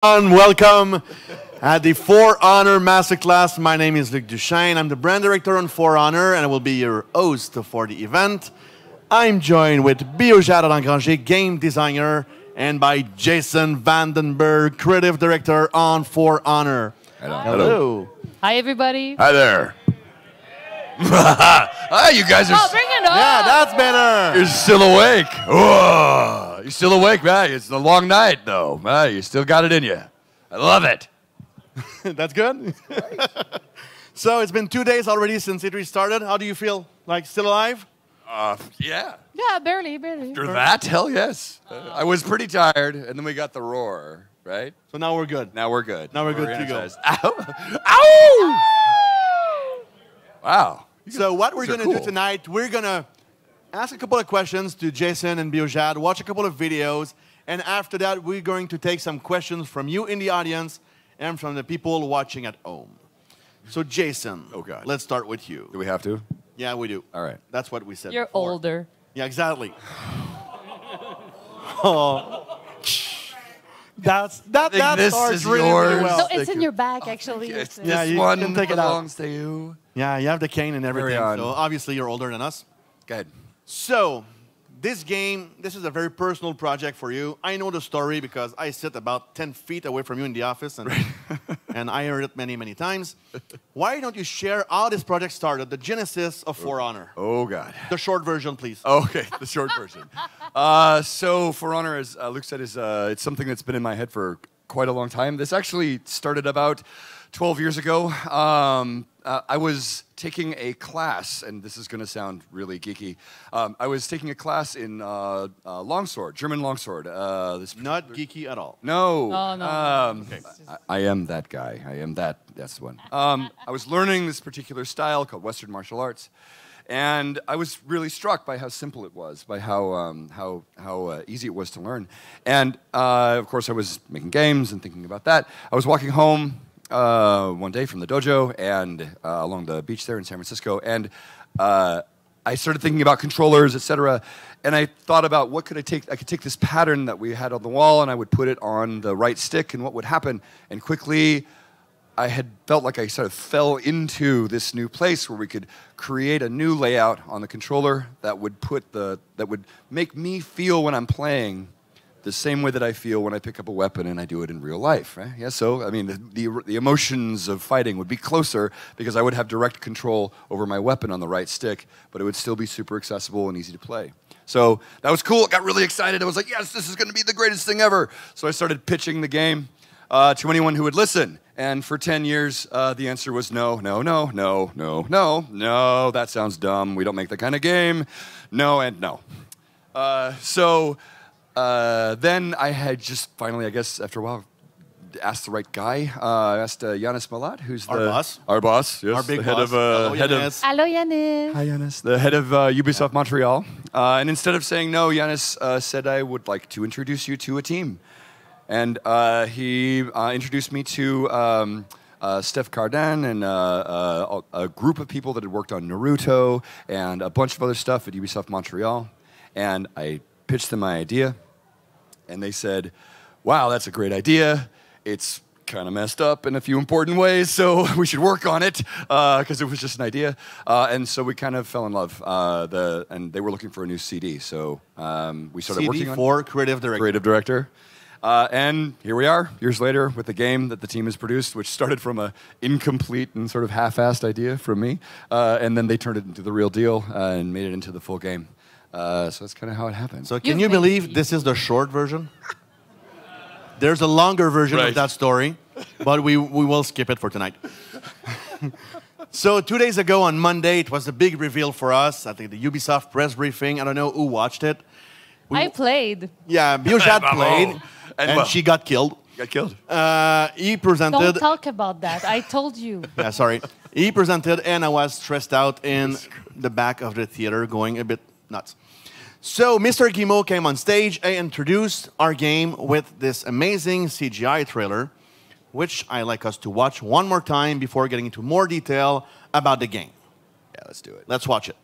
everyone. Welcome at the For Honor Masterclass. My name is Luc Duchesne. I'm the brand director on For Honor, and I will be your host for the event. I'm joined with Biojad Alangranger, game designer, and by Jason Vandenberg, creative director on For Honor. Hello. Hi, everybody. Hi there. Hi, you guys are. Oh, bring it on. Yeah, that's better. You're still awake. Whoa. You're still awake, man. It's a long night, though. You still got it in you. I love it. That's good. So it's been 2 days already since it restarted. How do you feel? Like still alive? Yeah. Yeah, barely. After that, hell yes. I was pretty tired, and then we got the roar, right? So now we're good. Now we're good. Now we're good to go. energized. Ow! Ow! Wow. So what we're going to do tonight, we're going to ask a couple of questions to Jason and Biojad, watch a couple of videos, and after that, we're going to take some questions from you in the audience and from the people watching at home. So Jason, let's start with you. Do we have to? Yeah, we do. All right. That's what we said You're before. older. Yeah, exactly. Oh. That starts really, really well. No, it's in your back, actually. Yeah, this you one can take it out. belongs to you. Yeah, you have the cane and everything, on. so obviously you're older than us. Go ahead. So, this game, this is a very personal project for you. I know the story because I sit about 10 feet away from you in the office, and, and I heard it many, many times. Why don't you share how this project started, the genesis of For Honor? Oh, God. The short version, please. Okay, the short version. So, For Honor, as Luke said, is it's something that's been in my head for quite a long time. This actually started about 12 years ago. I was taking a class, and this is going to sound really geeky. I was taking a class in longsword, German longsword. Not geeky at all. No. Oh, no. Okay. I am that guy. That's the one. I was learning this particular style called Western martial arts. And I was really struck by how simple it was, by how easy it was to learn. And, of course, I was making games and thinking about that. I was walking home one day from the dojo and along the beach there in San Francisco, and I started thinking about controllers, etc. And I thought about what could I take? I could take this pattern that we had on the wall, and I would put it on the right stick, and what would happen? And quickly, I had felt like I sort of fell into this new place where we could create a new layout on the controller that would make me feel when I'm playing the same way that I feel when I pick up a weapon and I do it in real life, right? Yeah, so, I mean, the emotions of fighting would be closer because I would have direct control over my weapon on the right stick, but it would still be super accessible and easy to play. So that was cool. I got really excited. I was like, yes, this is going to be the greatest thing ever. So I started pitching the game to anyone who would listen. And for 10 years, the answer was no, that sounds dumb. We don't make that kind of game. No and no. Then I had just finally, I guess, after a while, asked the right guy. I asked Yanis Malat, who's Our boss. Our boss, yes. Our big the head boss. of, Hello, Yanis. Hi, Yanis. The head of Ubisoft Montreal. And instead of saying no, Yanis said, I would like to introduce you to a team. And he introduced me to Steph Cardin and a group of people that had worked on Naruto and a bunch of other stuff at Ubisoft Montreal. And I pitched them my idea, and they said, wow, that's a great idea. It's kind of messed up in a few important ways, so we should work on it, because it was just an idea. And so we kind of fell in love, and they were looking for a new CD, so we started working on it. CD for creative director. Creative director. And here we are, years later, with the game that the team has produced, which started from an incomplete and sort of half-assed idea from me, and then they turned it into the real deal and made it into the full game. So that's kind of how it happened. So can you believe this is the short version? There's a longer version of that story, but we will skip it for tonight. So 2 days ago on Monday, it was a big reveal for us. I think the Ubisoft press briefing. I don't know who watched it. I played. Yeah, Biojad played, and she got killed. Got killed. He presented. Don't talk about that. I told you. Yeah, sorry. He presented, and I was stressed out in the back of the theater, going a bit nuts. So Mr. Guillemot came on stage and introduced our game with this amazing CGI trailer, which I like us to watch one more time before getting into more detail about the game. Yeah, let's do it. Let's watch it.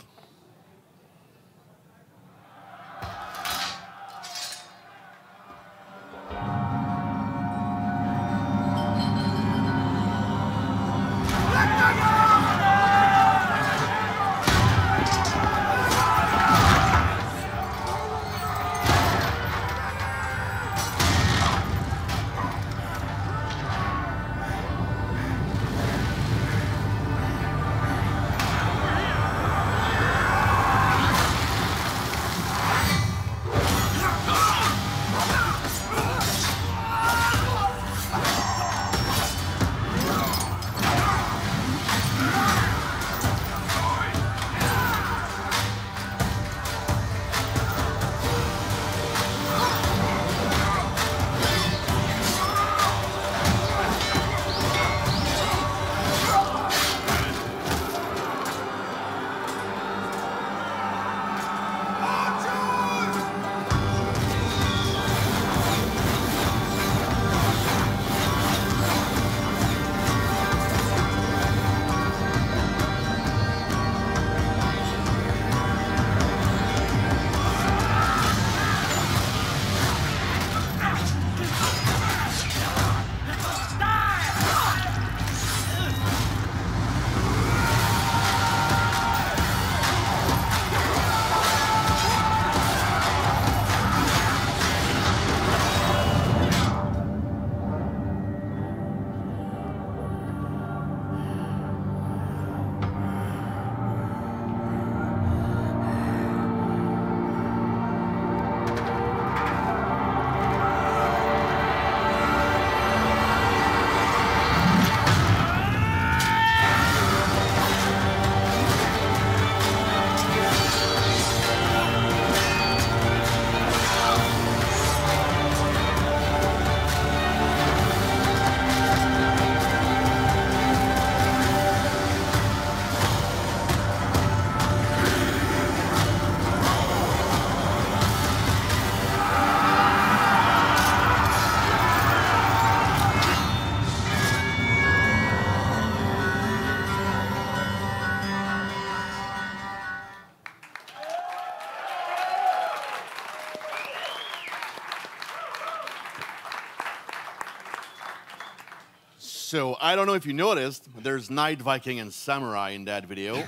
So I don't know if you noticed, there's Knight, Viking, and Samurai in that video.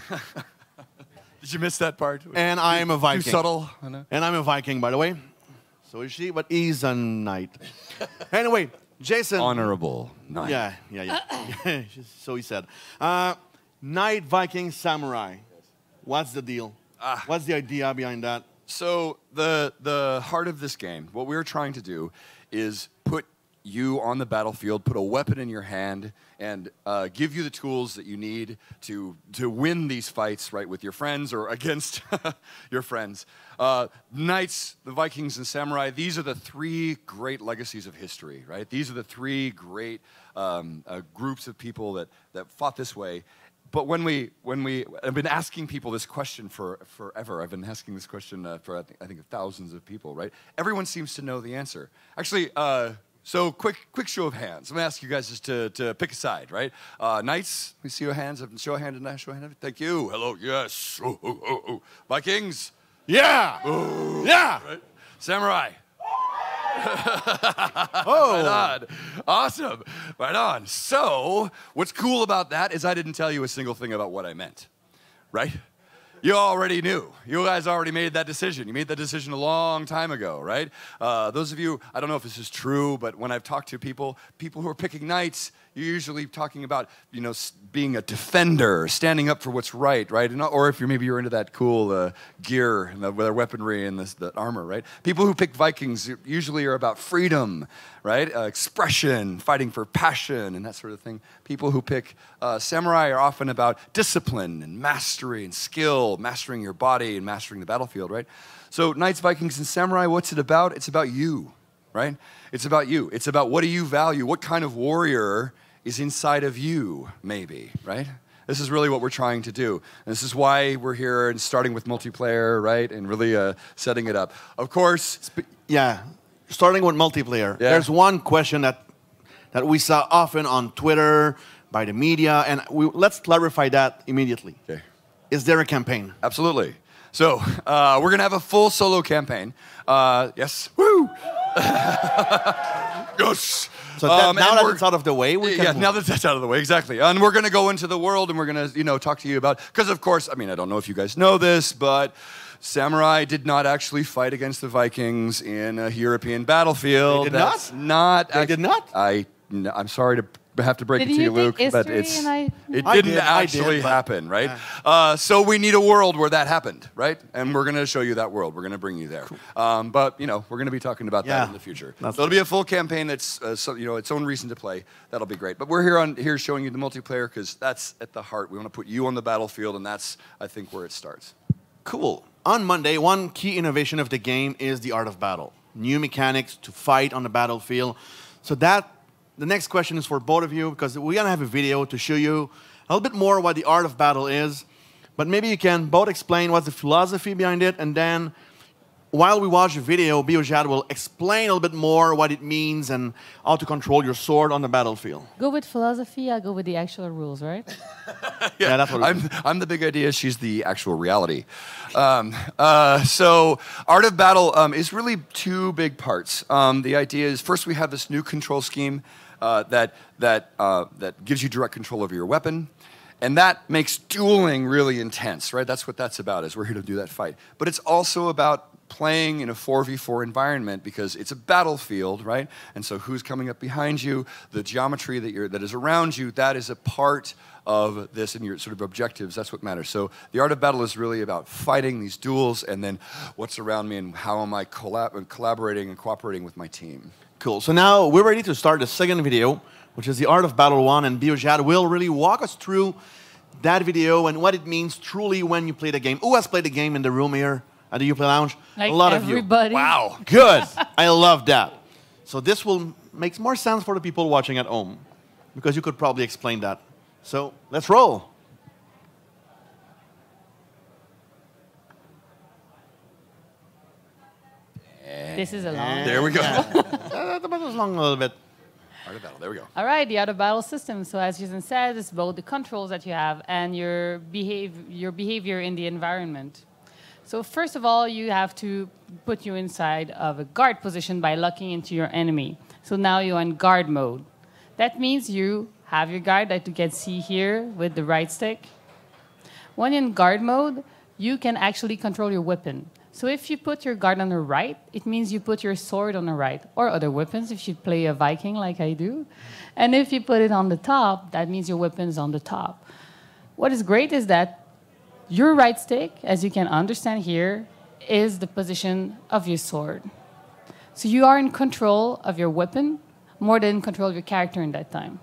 Did you miss that part? And I am a Viking. Too subtle. I know. And I'm a Viking, by the way. So is she, but he's a Knight. Anyway, Jason. Honorable Knight. Yeah. So he said. Knight, Viking, Samurai. What's the deal? What's the idea behind that? So the heart of this game, what we're trying to do is put you on the battlefield, put a weapon in your hand, and give you the tools that you need to win these fights, right, with your friends or against your friends. Knights, the Vikings, and Samurai, these are the three great legacies of history, right? These are the three great groups of people that fought this way. But I've been asking people this question for forever. I've been asking this question for I think thousands of people, right? Everyone seems to know the answer. Actually, so quick show of hands. I'm gonna ask you guys just to pick a side, right? Knights, we see your hands. Show a hand tonight. Show a hand. Thank you. Hello. Yes. Vikings. Yeah. Ooh. Yeah. Right? Samurai. Oh. Right on. Awesome. Right on. So, what's cool about that is I didn't tell you a single thing about what I meant, right? You already knew. You guys already made that decision. You made that decision a long time ago, right? Those of you, I don't know if this is true, but when I've talked to people who are picking knights, you're usually talking about, you know, being a defender, standing up for what's right? Or if maybe you're into that cool gear and their weaponry and the armor, right? People who pick Vikings usually are about freedom, right? Expression, fighting for passion, and that sort of thing. People who pick samurai are often about discipline and mastery and skill, mastering your body and mastering the battlefield, right? So Knights, Vikings, and Samurai, what's it about? It's about you, right? It's about you. It's about what do you value? What kind of warrior is inside of you, maybe, right? This is really what we're trying to do. And this is why we're here and starting with multiplayer, right? And really setting it up. Of course. Yeah, starting with multiplayer. Yeah. There's one question that we saw often on Twitter, by the media, and let's clarify that immediately. Okay. Is there a campaign? Absolutely. So we're going to have a full solo campaign. Yes. Woo! Yes. So now and that we're- it's out of the way, we can yeah, move now on. that that's out of the way, exactly. And we're going to go into the world, and we're going to, talk to you about, because of course, I mean, I don't know if you guys know this, but samurai did not actually fight against the Vikings in a European battlefield. They did That's not. They did not? I'm sorry to have to break Did it to you you, Luke, take but history and it I didn't did, I actually did, but- happen, right? So we need a world where that happened, right? And we're going to show you that world. We're going to bring you there. But we're going to be talking about Yeah, that in the future. So that's it'll be a full campaign that's its own reason to play. That'll be great. But we're here showing you the multiplayer because that's at the heart. We want to put you on the battlefield, and that's I think where it starts. Cool. On Monday, one key innovation of the game is the art of battle. New mechanics to fight on the battlefield. So the next question is for both of you because we're going to have a video to show you a little bit more what the art of battle is. But maybe you can both explain what's the philosophy behind it, and then while we watch the video, Biojad will explain a little bit more what it means and how to control your sword on the battlefield. Go with philosophy, I go with the actual rules, right? Yeah, that's what I'm the big idea. She's the actual reality. So art of battle is really two big parts. The idea is first we have this new control scheme that gives you direct control over your weapon. And that makes dueling really intense, right? That's what that's about, is we're here to do that fight. But it's also about playing in a 4v4 environment because it's a battlefield, right? And so who's coming up behind you, the geometry that is around you, that is a part of this and your sort of objectives. That's what matters. So the art of battle is really about fighting these duels and then what's around me and how am I collaborating and cooperating with my team. Cool. So now we're ready to start the second video, which is the Art of Battle 1, and Biojad will really walk us through that video and what it means truly when you play the game. Who has played the game in the room here at the Uplay Lounge? Like a lot everybody. of you. Wow. Good. I love that. So this will make more sense for the people watching at home because you could probably explain that. So let's roll. This is a long. There we go. That was long a little bit. Art of battle. There we go. All right, the out-of-battle system. So as Jason said, it's both the controls that you have and your behavior in the environment. So first of all, you have to put you inside of a guard position by locking into your enemy. So now you're in guard mode. That means you have your guard that you can see here with the right stick. When you're in guard mode, you can actually control your weapon. So if you put your guard on the right, it means you put your sword on the right, or other weapons if you play a Viking like I do. And if you put it on the top, that means your weapon is on the top. What is great is that your right stick, as you can understand here, is the position of your sword. So you are in control of your weapon more than in control of your character in that time.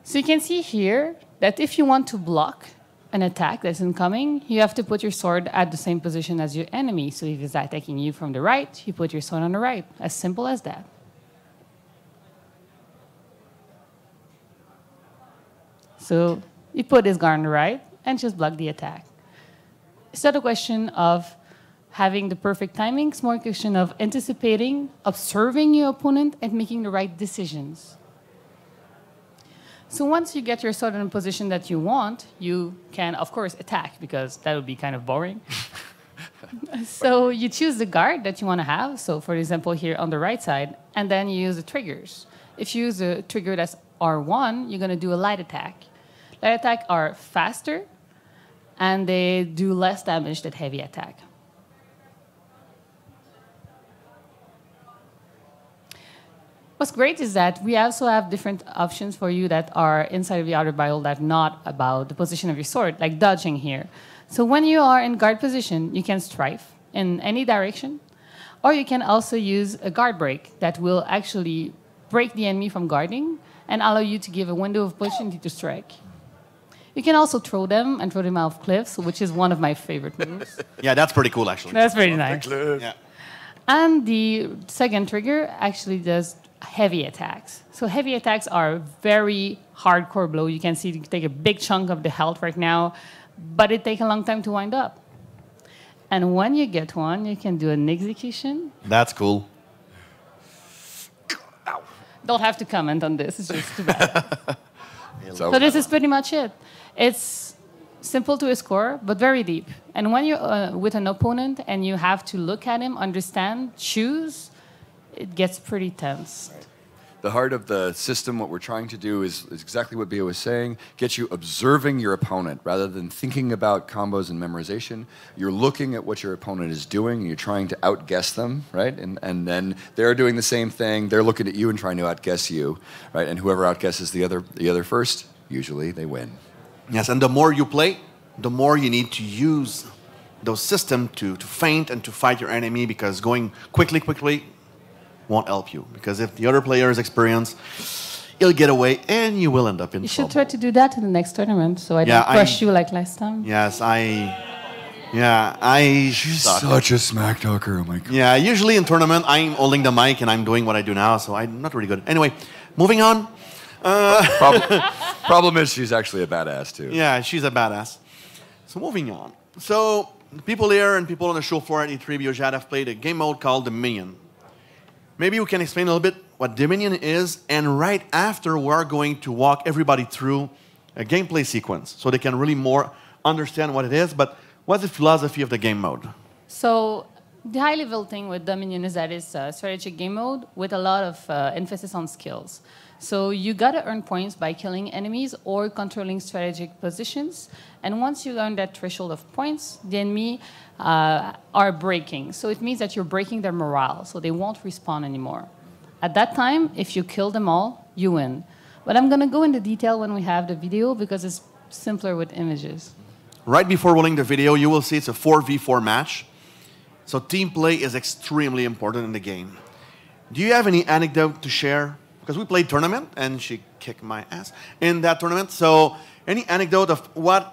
So you can see here that if you want to block an attack that's incoming, you have to put your sword at the same position as your enemy. So if he's attacking you from the right, you put your sword on the right. As simple as that. So you put his guard on the right and just block the attack. It's not a question of having the perfect timing. It's more a question of anticipating, observing your opponent, and making the right decisions. So once you get your sword in a position that you want, you can, of course, attack, because that would be kind of boring. So you choose the guard that you want to have. So for example, here on the right side, and then you use the triggers. If you use a trigger that's R1, you're going to do a light attack. Light attack are faster, and they do less damage than heavy attack. What's great is that we also have different options for you that are inside of the outer battle that are not about the position of your sword, like dodging here. So when you are in guard position, you can strafe in any direction, or you can also use a guard break that will actually break the enemy from guarding and allow you to give a window of opportunity to strike. You can also throw them and throw them off cliffs, which is one of my favorite moves. Yeah, that's pretty cool, actually. That's pretty nice. Yeah. And the second trigger actually does heavy attacks. So heavy attacks are very hardcore blow. You can see you take a big chunk of the health right now, but it takes a long time to wind up. And when you get one, you can do an execution. That's cool. Don't have to comment on this. It's just too bad. So So this is pretty much it. It's simple to score, but very deep. And when you're with an opponent and you have to look at him, understand, choose, it gets pretty tense. The heart of the system, what we're trying to do is exactly what Bio was saying, get you observing your opponent rather than thinking about combos and memorization. You're looking at what your opponent is doing, and you're trying to outguess them, right? And then they're doing the same thing. They're looking at you and trying to outguess you, right? And whoever outguesses the other first, usually they win. Yes, and the more you play, the more you need to use those systems to feint and to fight your enemy, because going quickly won't help you. Because if the other player is experienced, he'll get away and you will end up in trouble. You should try to do that in the next tournament, so I don't crush you like last time. Yes, She's such a smack talker, oh my God. Yeah, usually in tournament, I'm holding the mic and I'm doing what I do now, so I'm not really good. Anyway, moving on. Problem is she's actually a badass too. Yeah, she's a badass. So moving on. So people here and people on the show floor at E3 Biojad have played a game mode called Dominion. Maybe we can explain a little bit what Dominion is, and right after we're going to walk everybody through a gameplay sequence so they can really more understand what it is. But what's the philosophy of the game mode? So the high-level thing with Dominion is that it's a strategic game mode with a lot of emphasis on skills. So you gotta earn points by killing enemies or controlling strategic positions. And once you earn that threshold of points, the enemy are breaking. So it means that you're breaking their morale, so they won't respawn anymore. At that time, if you kill them all, you win. But I'm gonna go into detail when we have the video because it's simpler with images. Right before rolling the video, you will see it's a 4v4 match. So team play is extremely important in the game. Do you have any anecdote to share? Because we played tournament and she kicked my ass in that tournament. So any anecdote of why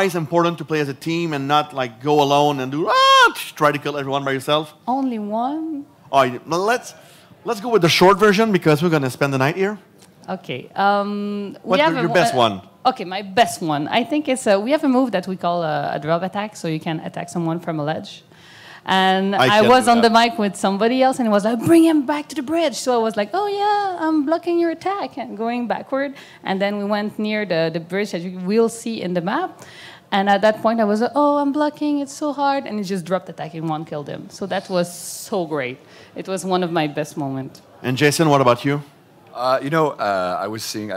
it's important to play as a team and not like go alone and try to kill everyone by yourself? Only one? Oh, well, let's go with the short version because we're gonna spend the night here. Okay. What's your best one? Okay, my best one. I think it's we have a move that we call a drop attack, so you can attack someone from a ledge. And I was on the mic with somebody else, and it was like, bring him back to the bridge. So I was like, oh yeah, I'm blocking your attack, and going backward. And then we went near the bridge that you will see in the map. And at that point, I was like, oh, I'm blocking, it's so hard. And he just dropped attack and one killed him. So that was so great. It was one of my best moments. And Jason, what about you? I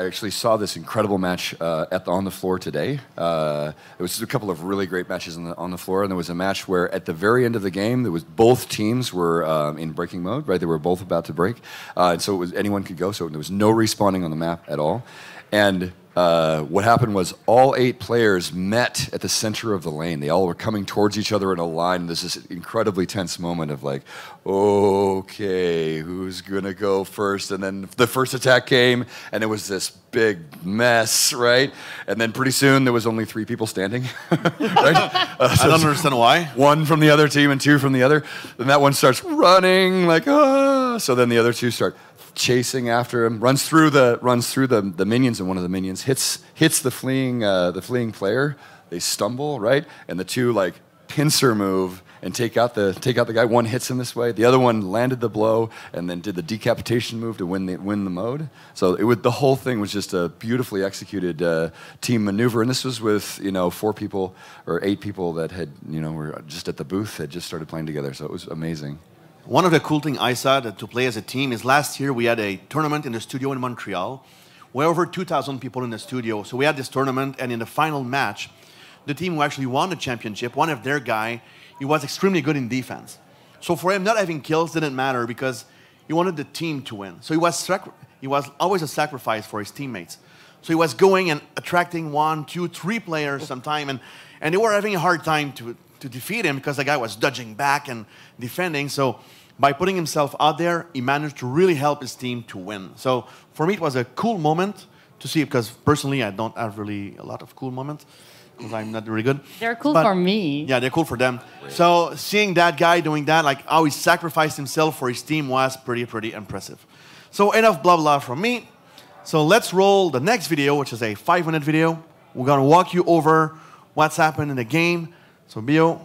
actually saw this incredible match on the floor today. It was a couple of really great matches on the floor, and there was a match where at the very end of the game, both teams were in breaking mode, right? They were both about to break, and so anyone could go. So there was no respawning on the map at all, and what happened was all 8 players met at the center of the lane. They all were coming towards each other in a line. There's this incredibly tense moment of like, okay, who's gonna go first? And then the first attack came, and it was this big mess, right? And then pretty soon there was only 3 people standing. Right? I don't understand why. 1 from the other team and 2 from the other. Then that one starts running like, ah. So then the other 2 start chasing after him, runs through the minions, and one of the minions hits the fleeing player. They stumble, right, and the 2 like pincer move and take out the guy. One hits him this way, the other one landed the blow and then did the decapitation move to win the mode. So the whole thing was just a beautifully executed team maneuver, and this was with 4 people or 8 people that had were just at the booth, had just started playing together. So it was amazing. One of the cool things I saw to play as a team is last year we had a tournament in the studio in Montreal. We're over 2,000 people in the studio. So we had this tournament, and in the final match, the team who actually won the championship, one of their guy, he was extremely good in defense. So for him, not having kills didn't matter because he wanted the team to win. So he was always a sacrifice for his teammates. So he was going and attracting 1, 2, 3 players sometime, and they were having a hard time to defeat him because the guy was dodging back and defending. So by putting himself out there, he managed to really help his team to win. So for me, it was a cool moment to see, because personally, I don't have really a lot of cool moments because I'm not really good. They're cool for me. Yeah, they're cool for them. So seeing that guy doing that, like how he sacrificed himself for his team, was pretty impressive. So enough blah blah from me. So let's roll the next video, which is a 5-minute video. We're gonna walk you over what's happened in the game. So Bio,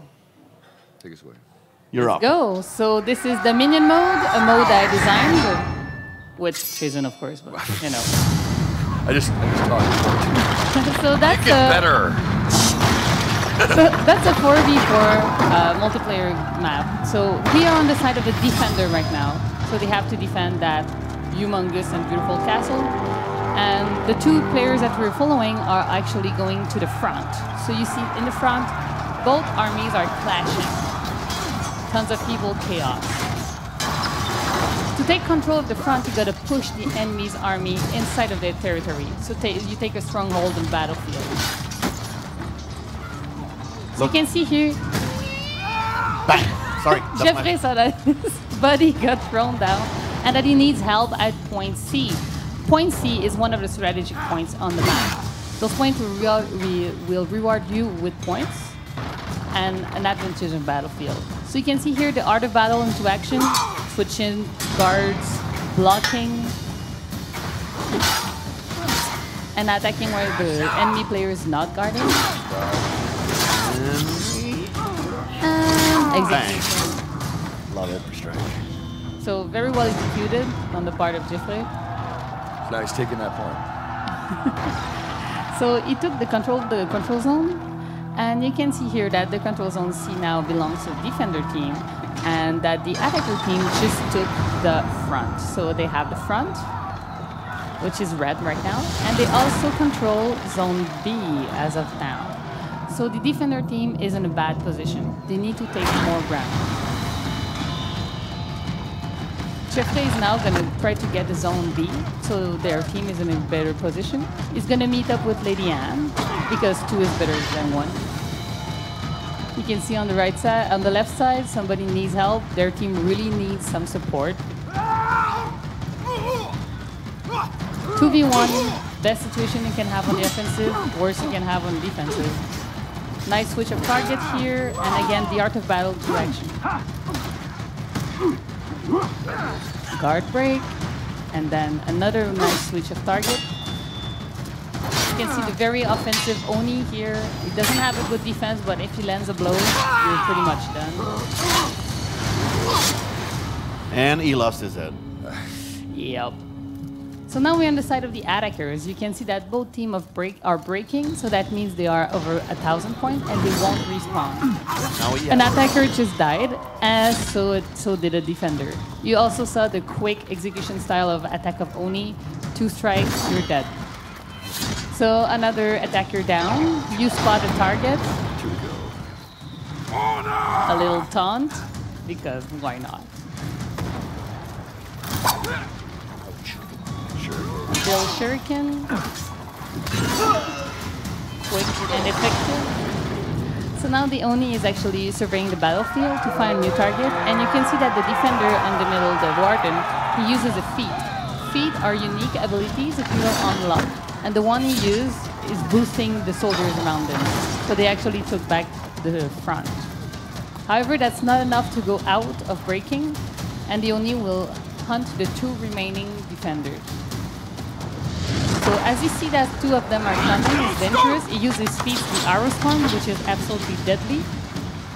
take us away. You're up. Go. So this is the minion mode, a mode I designed with Jason, of course, but I just talked. So that's better. So that's a 4v4 multiplayer map. So we are on the side of the defender right now. So they have to defend that humongous and beautiful castle. And the two players that we're following are actually going to the front. So you see in the front, both armies are clashing. Tons of people, chaos. To take control of the front, you gotta push the enemy's army inside of their territory. So you take a stronghold in battlefield. So you can see here, Bang! Sorry. that's Jeffrey my- saw that his buddy got thrown down and that he needs help at point C. Point C is one of the strategic points on the map. Those points will reward you with points and an advantage in battlefield. So you can see here the art of battle into action, switching guards, blocking, and attacking where the enemy player is not guarding. And execution. Love it for strike. So very well executed on the part of Jeffrey. Nice taking that point. So he took the control zone, and you can see here that the control zone C now belongs to the defender team, and that the attacker team just took the front. So they have the front, which is red right now, and they also control zone B as of now. So the defender team is in a bad position. They need to take more ground. Jeffrey is now going to try to get the zone B, so their team is in a better position. He's going to meet up with Lady Anne, because 2 is better than 1. You can see on the right side, on the left side, somebody needs help. Their team really needs some support. 2v1, best situation you can have on the offensive, worst you can have on the defensive. Nice switch of target here, and again, the art of battle to action. Guard break, and then another nice switch of target. You can see the very offensive Oni here. He doesn't have a good defense, but if he lands a blow, you're pretty much done. And he lost his head. Yep. So now we're on the side of the attackers. You can see that both teams are breaking, so that means they are over 1,000 points and they won't respawn. Now he An attacker just died, and so did a defender. You also saw the quick execution style of attack of Oni. 2 strikes, you're dead. So another attacker down. You spot a target. A little taunt, because why not? Bill Shuriken. Quick and effective. So now the Oni is actually surveying the battlefield to find a new target, and you can see that the defender in the middle, the Warden, he uses a feat. Feat are unique abilities that you will unlock, and the one he used is boosting the soldiers around him. So they actually took back the front. However, that's not enough to go out of breaking, and the Oni will hunt the 2 remaining defenders. So as you see that 2 of them are coming, it's dangerous. He uses feat the arrow storm, which is absolutely deadly.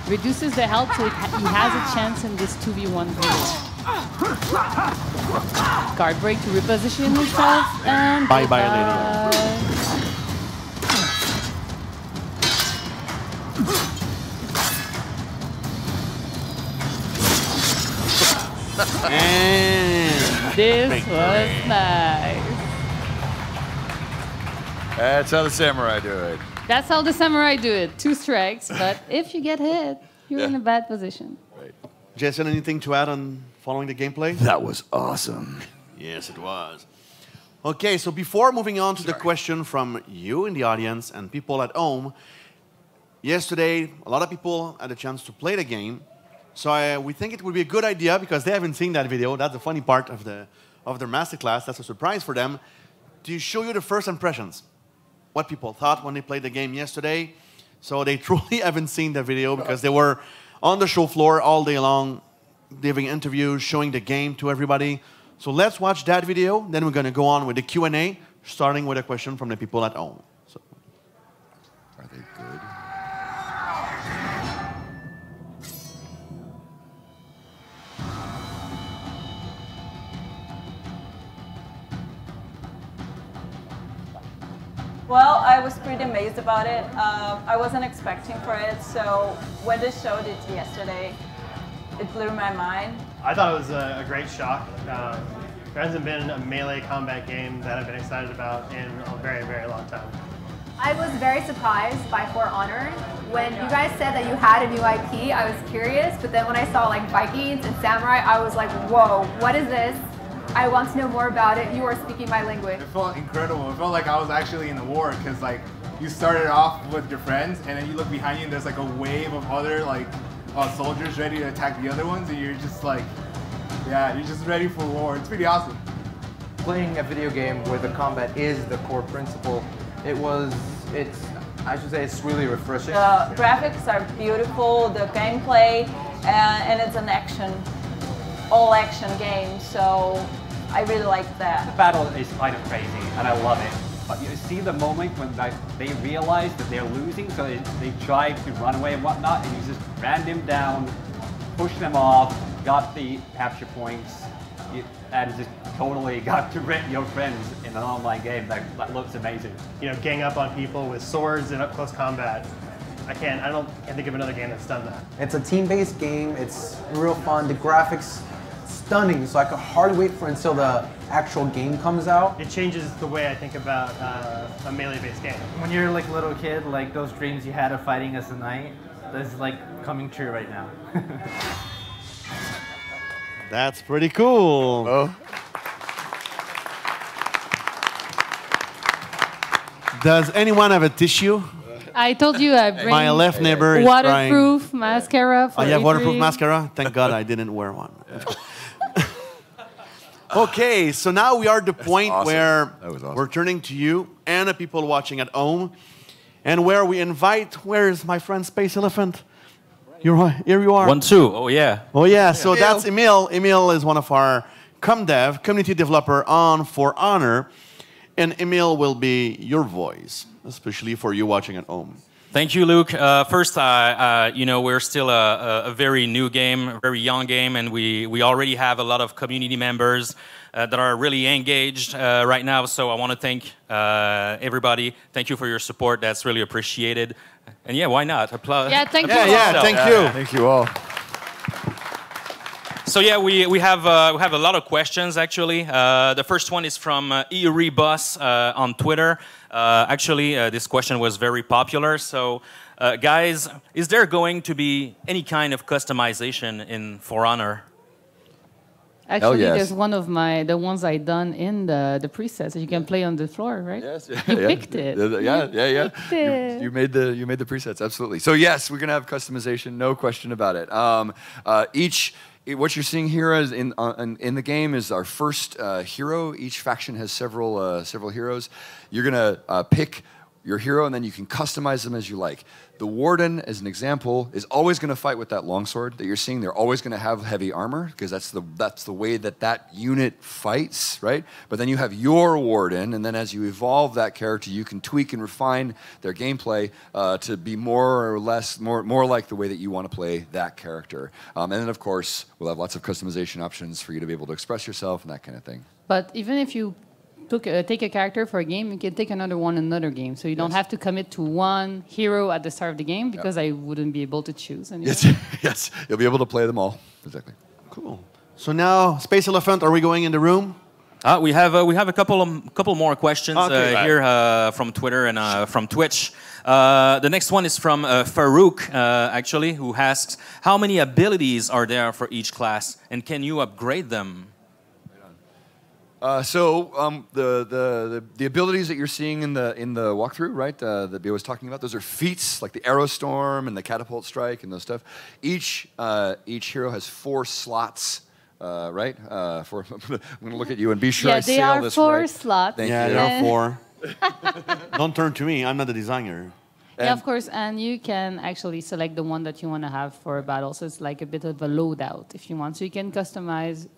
Reduces the health, so he has a chance in this 2v1 duel. Guard break to reposition himself, and Bye-bye, Lady. And This was nice. That's how the samurai do it. That's how the samurai do it. 2 strikes, but if you get hit, you're in a bad position. Right. Jason, anything to add on following the gameplay? That was awesome. Yes, it was. Okay, so before moving on to the question from you in the audience and people at home, yesterday a lot of people had a chance to play the game. So we think it would be a good idea, because they haven't seen that video. That's the funny part of their masterclass. That's a surprise for them, to show you the first impressions. What people thought when they played the game yesterday. So they truly haven't seen the video, because they were on the show floor all day long, giving interviews, showing the game to everybody. So let's watch that video. Then we're going to go on with the Q&A, starting with a question from the people at home. So. Are they good? Well, I was pretty amazed about it. I wasn't expecting for it, so when they showed it yesterday, it blew my mind. I thought it was a great shock. There hasn't been a melee combat game that I've been excited about in a very, very long time. I was very surprised by For Honor. When you guys said that you had a new IP, I was curious, but then when I saw like Vikings and Samurai, I was like, whoa, what is this? I want to know more about it. You are speaking my language. It felt incredible. It felt like I was actually in the war because like you started off with your friends and then you look behind you and there's like a wave of other like soldiers ready to attack the other ones and you're just like, yeah, you're just ready for war. It's pretty awesome. Playing a video game where the combat is the core principle, I should say it's really refreshing. The graphics are beautiful, the gameplay, and it's an all-action game, so I really like that. The battle is kind of crazy, and I love it. But you see the moment when they realize that they're losing, so they try to run away and whatnot, and you just ran them down, pushed them off, got the capture points, and just totally got to rip your friends in an online game. That looks amazing. You know, gang up on people with swords in up-close combat. I can't think of another game that's done that. It's a team-based game. It's real fun. The graphics stunning. So I could hardly wait for until the actual game comes out. It changes the way I think about a melee-based game. When you're like a little kid, like those dreams you had of fighting as a knight, that's like coming true right now. That's pretty cool. Oh. Does anyone have a tissue? I told you I bring My left neighbor is waterproof mascara for Oh, you have waterproof E3. mascara? Thank God I didn't wear one. Okay, so now we are at the point awesome. where That was awesome. we're turning to you and the people watching at home, and where we invite, where is my friend Space Elephant? Here you are. 1, 2. Oh, yeah. Oh, yeah, so that's Emil. Emil is one of our ComDev, community developer on For Honor, and Emil will be your voice, especially for you watching at home. Thank you, Luke. First, you know, we're still a very new game, a very young game, and we already have a lot of community members that are really engaged right now. So I want to thank everybody. Thank you for your support. That's really appreciated. And yeah, why not? Applause. Yeah, thank you. Yeah, thank you. Thank you all. So yeah, we have a lot of questions actually. The first one is from Erie-Bus on Twitter. This question was very popular. So, guys, is there going to be any kind of customization in For Honor? Actually, yes. there's one of the ones I done in the presets that you can play on the floor, right? Yes, You picked it. Yeah. Picked it. You made the presets, absolutely. So yes, we're gonna have customization, no question about it. What you're seeing here is in the game is our first hero. Each faction has several heroes. You're gonna pick your hero, and then you can customize them as you like. The Warden, as an example, is always going to fight with that longsword that you're seeing. They're always going to have heavy armor because that's the way that unit fights, right? But then you have your Warden, and then as you evolve that character, you can tweak and refine their gameplay to be more or less more like the way that you want to play that character. And then, of course, we'll have lots of customization options for you to be able to express yourself and that kind of thing. But even if you take a character for a game, you can take another one in another game. So you don't have to commit to one hero at the start of the game because I wouldn't be able to choose. Anyway. Yes, you'll be able to play them all. Exactly. Cool. So now, Space Elephant, are we going in the room? We have a couple more questions here from Twitter and from Twitch. The next one is from Farouk, actually, who asks, how many abilities are there for each class, and can you upgrade them? The abilities that you're seeing in the walkthrough, right, that Bio was talking about, those are feats like the Arrow Storm and the Catapult Strike and those stuff. Each hero has 4 slots, right? I'm going to look at you and be sure I say all this right. Yeah, there are 4 slots. Thank Yeah, you. there are 4. Don't turn to me. I'm not the designer. Yeah, of course, and you can actually select the one that you want to have for a battle. So it's like a bit of a loadout if you want. So you can customize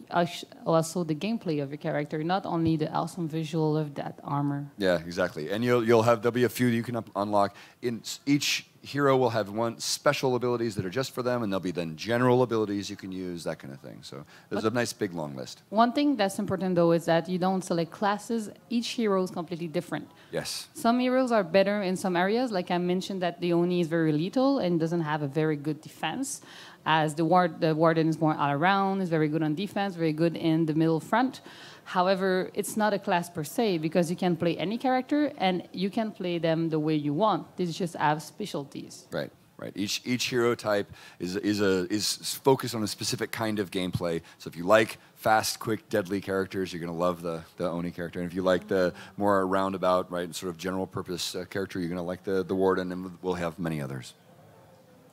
also the gameplay of your character, not only the awesome visual of that armor. Yeah, exactly. And there'll be a few that you can unlock. In each hero will have one special abilities that are just for them, and there'll be then general abilities you can use, that kind of thing. So there's a nice big long list. One thing that's important though is that you don't select classes. Each hero is completely different. Yes. Some heroes are better in some areas, like I mentioned that the Oni is very lethal and doesn't have a very good defense, as the Warden is more all around, is very good on defense, very good in the middle front. However, it's not a class per se because you can play any character and you can play them the way you want. They just have specialties. Right. Right. Each hero type is focused on a specific kind of gameplay. So if you like fast, quick, deadly characters, you're going to love the Oni character. And if you like the more roundabout, right, sort of general purpose character, you're going to like the Warden, and we'll have many others.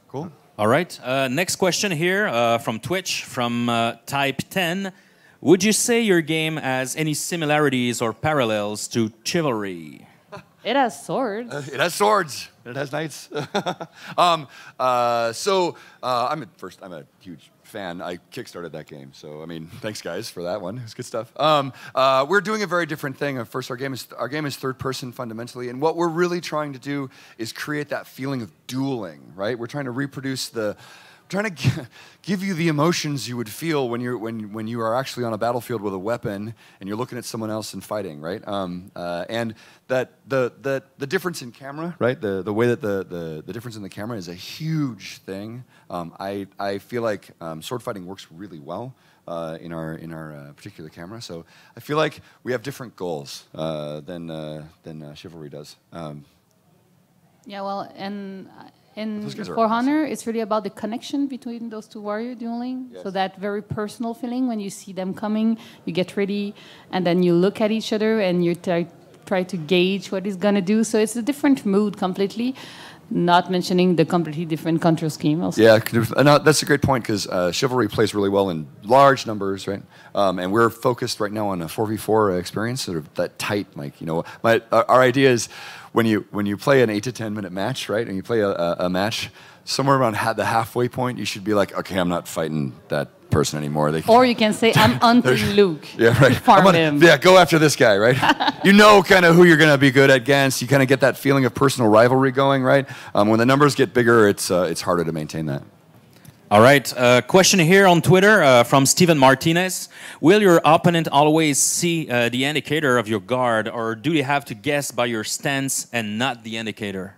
Cool. All right. Next question here from Twitch, from Type 10. Would you say your game has any similarities or parallels to Chivalry? It has swords. It has swords. It has knights. I'm a huge fan. I kickstarted that game, so I mean, thanks guys for that one. It's good stuff. We're doing a very different thing. First, our game is third person fundamentally, and what we're really trying to do is create that feeling of dueling. Right? We're trying to reproduce trying to give you the emotions you would feel when you are actually on a battlefield with a weapon and you're looking at someone else and fighting, right? And that the difference in camera, right? The way that the difference in the camera is a huge thing. I feel like sword fighting works really well in our particular camera. So I feel like we have different goals than Chivalry does. Yeah, well, and in For Honor, it's really about the connection between those two warriors dueling. Yes. So that very personal feeling when you see them coming, you get ready, and then you look at each other and you try to gauge what he's going to do. So it's a different mood completely, not mentioning the completely different control scheme also. Yeah, no, that's a great point because Chivalry plays really well in large numbers, right? And we're focused right now on a 4v4 experience, sort of that tight, like, you know, our idea is when you play an 8 to 10 minute match, right, and you play a match, somewhere around the halfway point, you should be like, okay, I'm not fighting that person anymore. Or you can say, I'm hunting Luke. Yeah, right. Farm him. Yeah, go after this guy, right? You know kind of who you're going to be good against. You kind of get that feeling of personal rivalry going, right? When the numbers get bigger, it's harder to maintain that. All right. Question here on Twitter from Steven Martinez. Will your opponent always see the indicator of your guard, or do they have to guess by your stance and not the indicator?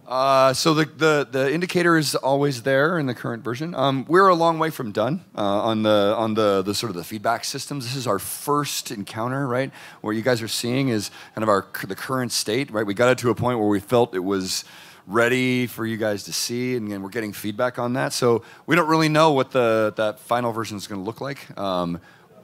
So the indicator is always there in the current version. We're a long way from done on the sort of the feedback systems. This is our first encounter, right? What you guys are seeing is kind of the current state, right? We got it to a point where we felt it was ready for you guys to see, and we're getting feedback on that. So we don't really know what that final version is going to look like.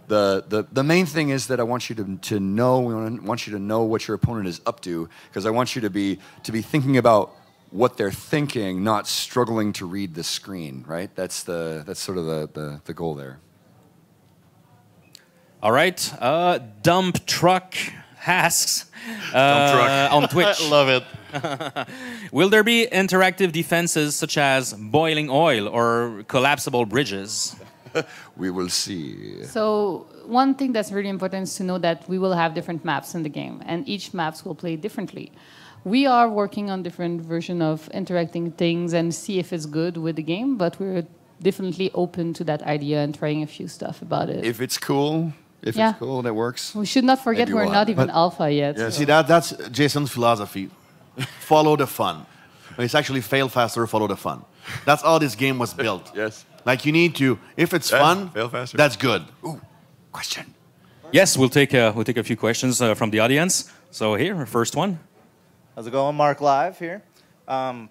The main thing is that I want you to know. We want you to know what your opponent is up to, because I want you to be thinking about what they're thinking, not struggling to read the screen. Right? That's sort of the goal there. All right. Dump Truck asks on Twitch. Love it. Will there be interactive defenses such as boiling oil or collapsible bridges? We will see. So one thing that's really important is to know that we will have different maps in the game, and each maps will play differently. We are working on different version of interacting things and see if it's good with the game, but we're definitely open to that idea and trying a few stuff about it. If it's cool. If it's cool and it works. We should not forget we're not even alpha yet. Yeah, so. see, that's Jason's philosophy. Follow the fun. It's actually fail faster, follow the fun. That's how this game was built. Yes. Like you need to, if it's fun, fail faster. That's good. Ooh, question. Yes, we'll take a few questions from the audience. So here, first one. How's it going? Mark Live here.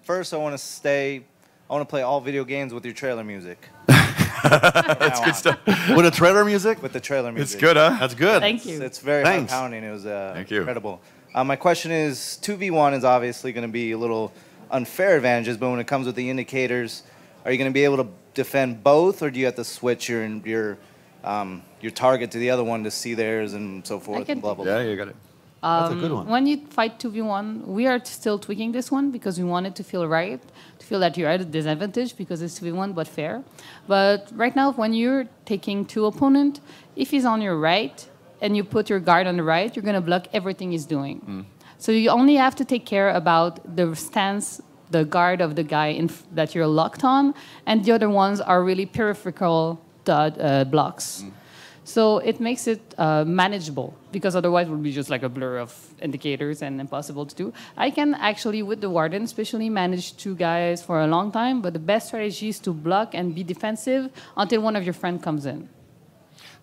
First, I want to play all video games with your trailer music. That's good stuff. With the trailer music? With the trailer music. It's good, huh? That's good. Thank you. It's very heart-pounding. It was incredible. My question is, 2v1 is obviously going to be a little unfair advantages, but when it comes with the indicators, are you going to be able to defend both, or do you have to switch your target to the other one to see theirs and so forth? And blah, blah, blah. Yeah, you got it. That's a good one. When you fight 2v1, we are still tweaking this one because we want it to feel right, to feel that you're at a disadvantage because it's 2v1 but fair. But right now, when you're taking two opponent, if he's on your right and you put your guard on the right, you're going to block everything he's doing. So you only have to take care about the stance the guard of the guy that you're locked on, and the other ones are really peripheral blocks. So it makes it manageable, because otherwise it would be just like a blur of indicators and impossible to do. I can actually, with the Warden especially, manage 2 guys for a long time, but the best strategy is to block and be defensive until one of your friends comes in.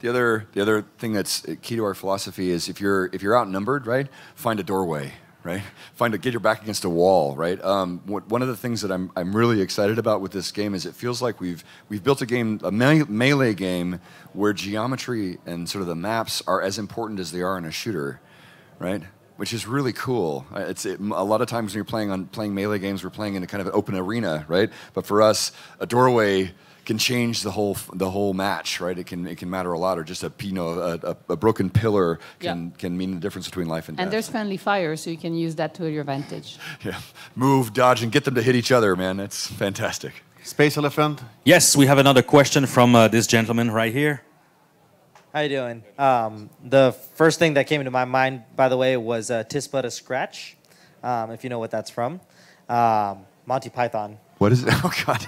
The other thing that's key to our philosophy is if you're outnumbered, right, find a doorway, right? Get your back against a wall, right? One of the things that I'm really excited about with this game is it feels like we've built a melee game where geometry and sort of the maps are as important as they are in a shooter, right? Which is really cool. A lot of times when you're playing melee games, we're playing in a kind of open arena, right? But for us, a doorway can change the whole match, right? It can matter a lot, or just a broken pillar can mean the difference between life and death. And there's friendly fire, so you can use that to your advantage. Yeah, move, dodge, and get them to hit each other, man. That's fantastic. Space Elephant. Yes, we have another question from this gentleman right here. How you doing? The first thing that came into my mind, by the way, was Tis But a Scratch, if you know what that's from. Monty Python. What is it? Oh, God.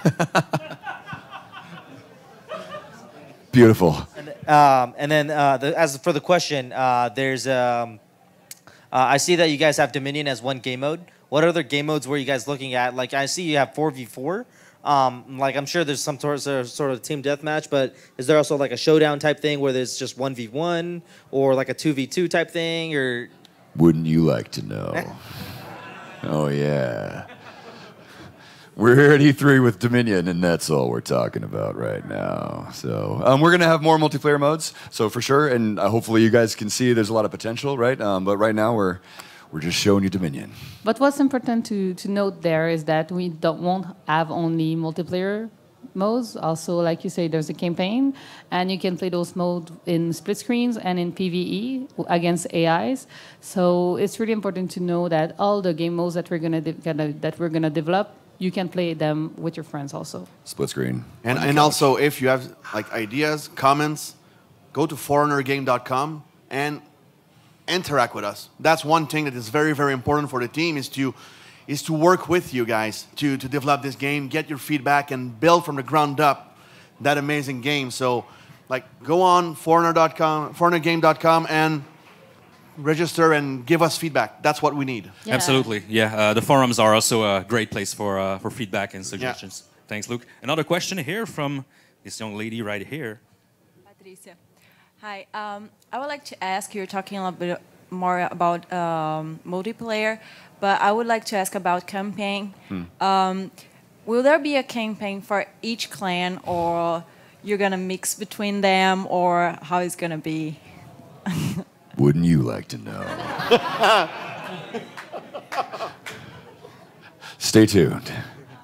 Beautiful. And then as for the question, there's I see that you guys have Dominion as one game mode. What other game modes were you guys looking at? Like, I see you have 4v4. Like, I'm sure there's some sort of team deathmatch, but is there also like a showdown type thing where there's just 1v1 or like a 2v2 type thing? Or wouldn't you like to know? Oh, yeah. We're here at E3 with Dominion, and that's all we're talking about right now. So we're going to have more multiplayer modes, so for sure, and hopefully you guys can see there's a lot of potential, right? But right now we're just showing you Dominion. But what's important to note there is that we won't have only multiplayer modes. Also, like you say, there's a campaign, and you can play those modes in split screens and in PvE against AIs. So it's really important to know that all the game modes that we're gonna develop, you can play them with your friends also. Split screen. And also, if you have like ideas, comments, go to foreignergame.com and interact with us. That's one thing that is very, very important for the team, is to work with you guys to develop this game, get your feedback, and build from the ground up that amazing game. So, like, go on foreignergame.com and register and give us feedback. That's what we need. Yeah. Absolutely, yeah. The forums are also a great place for feedback and suggestions. Yeah. Thanks, Luke. Another question here from this young lady right here. Patricia. Hi. I would like to ask, you're talking a little bit more about multiplayer, but I would like to ask about campaign. Will there be a campaign for each clan, or you're going to mix between them, or how it's going to be? Wouldn't you like to know? Stay tuned.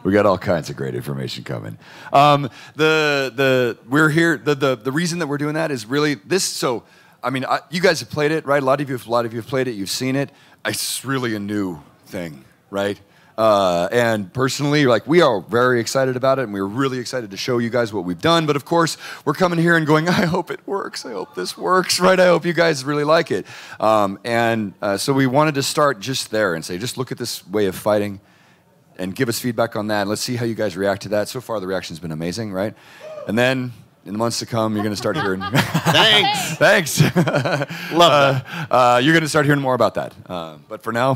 We got all kinds of great information coming. We're here. The reason that we're doing that is really this. So, I mean, you guys have played it, right? A lot of you have played it. You've seen it. It's really a new thing, right? And personally, like, we are very excited about it, and we're really excited to show you guys what we've done. But of course, we're coming here and going, I hope it works. I hope this works, right? I hope you guys really like it. So we wanted to start just there and say, just look at this way of fighting and give us feedback on that. Let's see how you guys react to that. So far, the reaction's been amazing, right? And then in the months to come, you're going to start hearing. Thanks. Love that. You're going to start hearing more about that. But for now,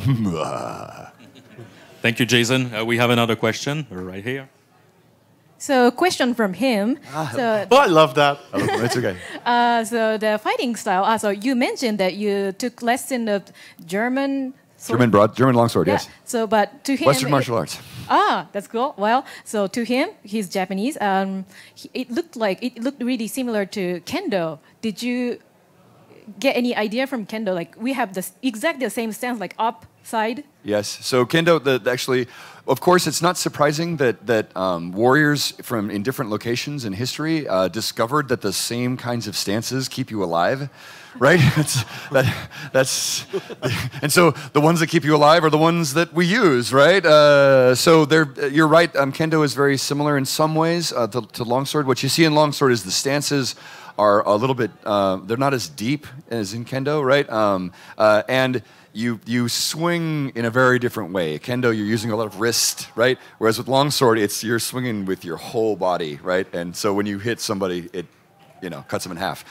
thank you, Jason. We have another question right here. So, a question from him. I love that. It's okay. So the fighting style. So you mentioned that you took lesson of German. German longsword, yes. So, but to him, Western martial arts. That's cool. Well, so to him, he's Japanese. It looked really similar to kendo. Did you get any idea from kendo? Like, we have exactly the same stance, like up, side. Yes. So kendo, actually, of course, it's not surprising that warriors in different locations in history discovered that the same kinds of stances keep you alive, right? And so the ones that keep you alive are the ones that we use, right? So you're right. Kendo is very similar in some ways to longsword. What you see in longsword is the stances are a little bit, they're not as deep as in kendo, right? And you swing in a very different way. Kendo, you're using a lot of wrist, right? Whereas with longsword, you're swinging with your whole body, right? And so when you hit somebody, it cuts them in half.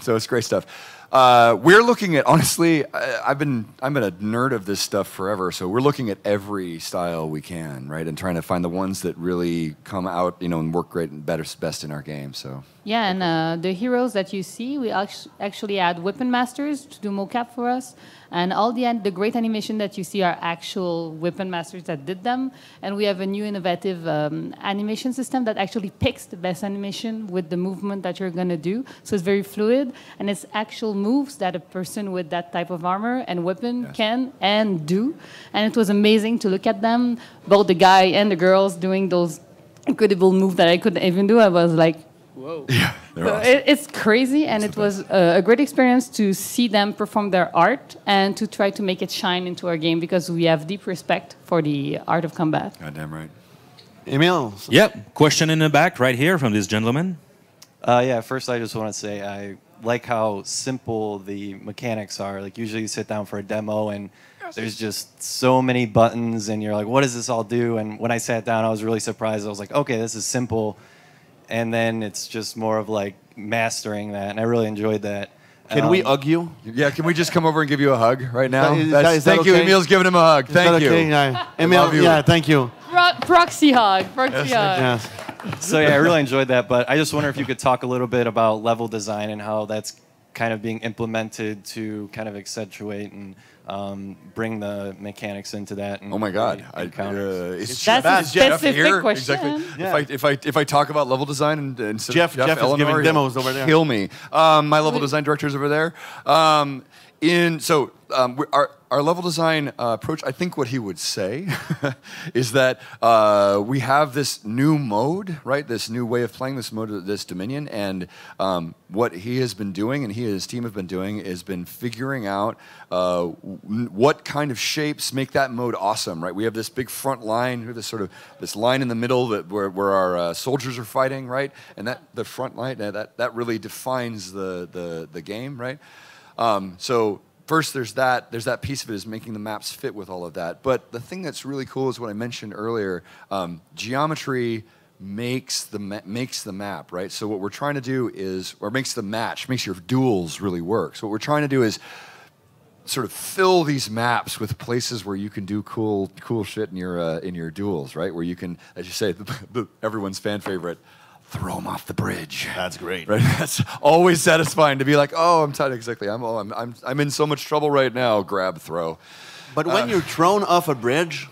So it's great stuff. We're looking at, honestly, I've been a nerd of this stuff forever, so we're looking at every style we can, right, and trying to find the ones that really come out, and work great and best in our game. So yeah, and the heroes that you see, we actually had weapon masters to do mocap for us, and all the great animation that you see are actual weapon masters that did them, and we have a new innovative animation system that actually picks the best animation with the movement that you're going to do, so it's very fluid, and it's actual moves that a person with that type of armor and weapon can and do, and it was amazing to look at them, both the guy and the girls doing those incredible moves that I couldn't even do. I was like, whoa. Yeah, so awesome. It's crazy, and it was a great experience to see them perform their art and to try to make it shine into our game, because we have deep respect for the art of combat. Goddamn right. Emil? Yep, question in the back right here from this gentleman. Yeah, first I just want to say I like how simple the mechanics are. Like usually you sit down for a demo and there's just so many buttons and you're like, what does this all do? And when I sat down, I was really surprised. I was like, okay, this is simple. And then it's just more of like mastering that. And I really enjoyed that. Can we hug you? Yeah, can we just come over and give you a hug right now? Thank you. Okay? Emil's giving him a hug. Thank you. Okay? Yeah. Emil, yeah, thank you. Proxy hug. Proxy hug. Yes. So yeah, I really enjoyed that. But I just wonder if you could talk a little bit about level design and how that's kind of being implemented to kind of accentuate and bring the mechanics into that. And oh my God! That's a specific question. Exactly. Yeah. If I talk about level design and Jeff is giving demos over there. Kill me. My level design director is over there. Our level design approach, I think what he would say is that we have this new mode, right? This new way of playing this mode, this Dominion, and what he has been doing and he and his team have been doing is been figuring out what kind of shapes make that mode awesome, right? We have this big front line, we have this line in the middle where our soldiers are fighting, right? And the front line that really defines the game, right? So first, there's that piece of it is making the maps fit with all of that. But the thing that's really cool is what I mentioned earlier. Geometry makes the map, right? So what we're trying to do is, or makes the match, makes your duels really work. So what we're trying to do is sort of fill these maps with places where you can do cool shit in your duels, right? Where you can, as you say, everyone's fan favorite, throw them off the bridge. That's great. Right? That's always satisfying to be like, oh, I'm tired. Exactly. I'm in so much trouble right now. Grab, throw. But when you're thrown off a bridge,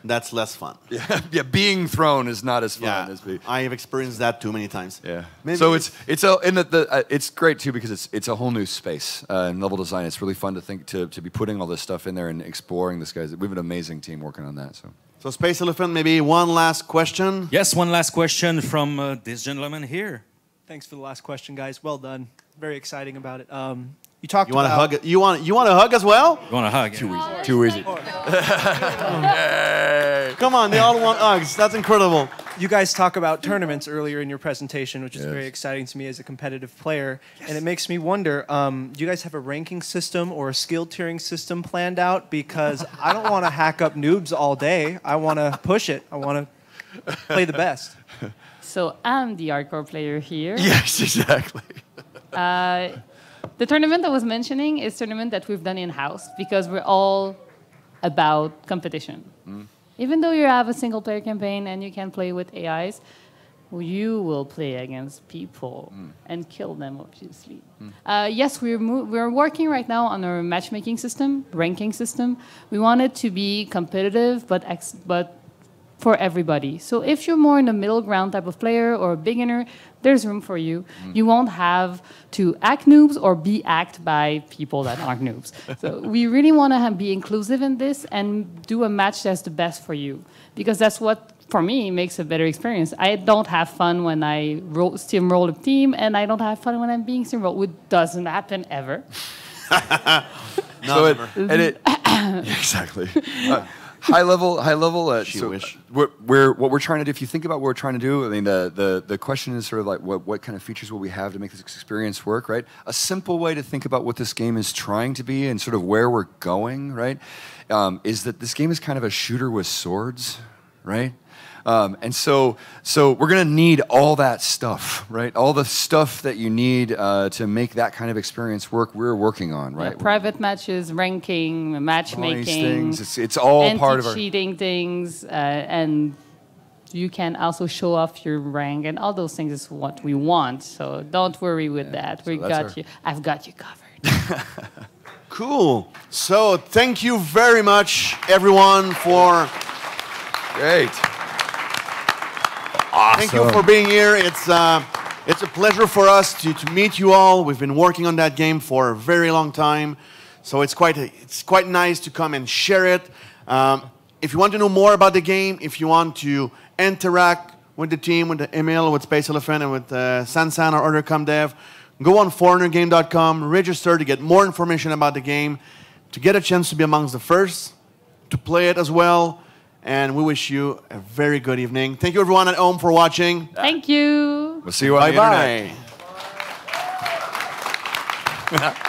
that's less fun. Yeah. Being thrown is not as fun as I have experienced that too many times. Yeah. Maybe so it's great too because it's a whole new space in level design. It's really fun to think to be putting all this stuff in there and exploring this guys. We have an amazing team working on that. So Space Elephant, maybe one last question. Yes, one last question from this gentleman here. Thanks for the last question, guys. Well done. Very exciting about it. You talked you want about... to hug? You want to hug as well? You want to hug? Too easy. Come on, they all want hugs. That's incredible. You guys talk about tournaments earlier in your presentation, which is very exciting to me as a competitive player. And it makes me wonder, do you guys have a ranking system or a skill tiering system planned out? Because I don't want to hack up noobs all day. I want to push it. I want to play the best. So I'm the hardcore player here. Yes, exactly. The tournament I was mentioning is a tournament that we've done in-house because we're all about competition. Even though you have a single-player campaign and you can play with AIs, you will play against people and kill them, obviously. Yes, we're working right now on our matchmaking system, ranking system. We want it to be competitive, but for everybody. So if you're more in the middle ground type of player or a beginner, there's room for you. You won't have to act noobs or be act by people that aren't noobs. So we really want to be inclusive in this and do a match that's the best for you. Because that's what, for me, makes a better experience. I don't have fun when I steamroll a team, and I don't have fun when I'm being steamrolled, which doesn't happen ever. Exactly. high level. So what we're trying to do. If you think about what we're trying to do, I mean, the question is sort of like, what kind of features will we have to make this experience work, right? A simple way to think about what this game is trying to be and sort of where we're going, right, is that this game is kind of a shooter with swords, right? And so we're going to need all that stuff, right? All the stuff that you need to make that kind of experience work, we're working on, right? Yeah, private matches, ranking, matchmaking. It's all part of our... Anti-cheating things, and you can also show off your rank, and all those things is what we want. So don't worry with that. We got you. I've got you covered. Cool. So thank you very much, everyone, for... Great. Awesome. Thank you for being here. It's a pleasure for us to meet you all. We've been working on that game for a very long time, so it's quite nice to come and share it. If you want to know more about the game, if you want to interact with the team, with Emil, with Space Elephant, and with Sansan or other ComDev, go on foreignergame.com, register to get more information about the game, to get a chance to be amongst the first, to play it as well. And we wish you a very good evening. Thank you, everyone at home, for watching. Thank you. We'll see you on the internet. Bye-bye.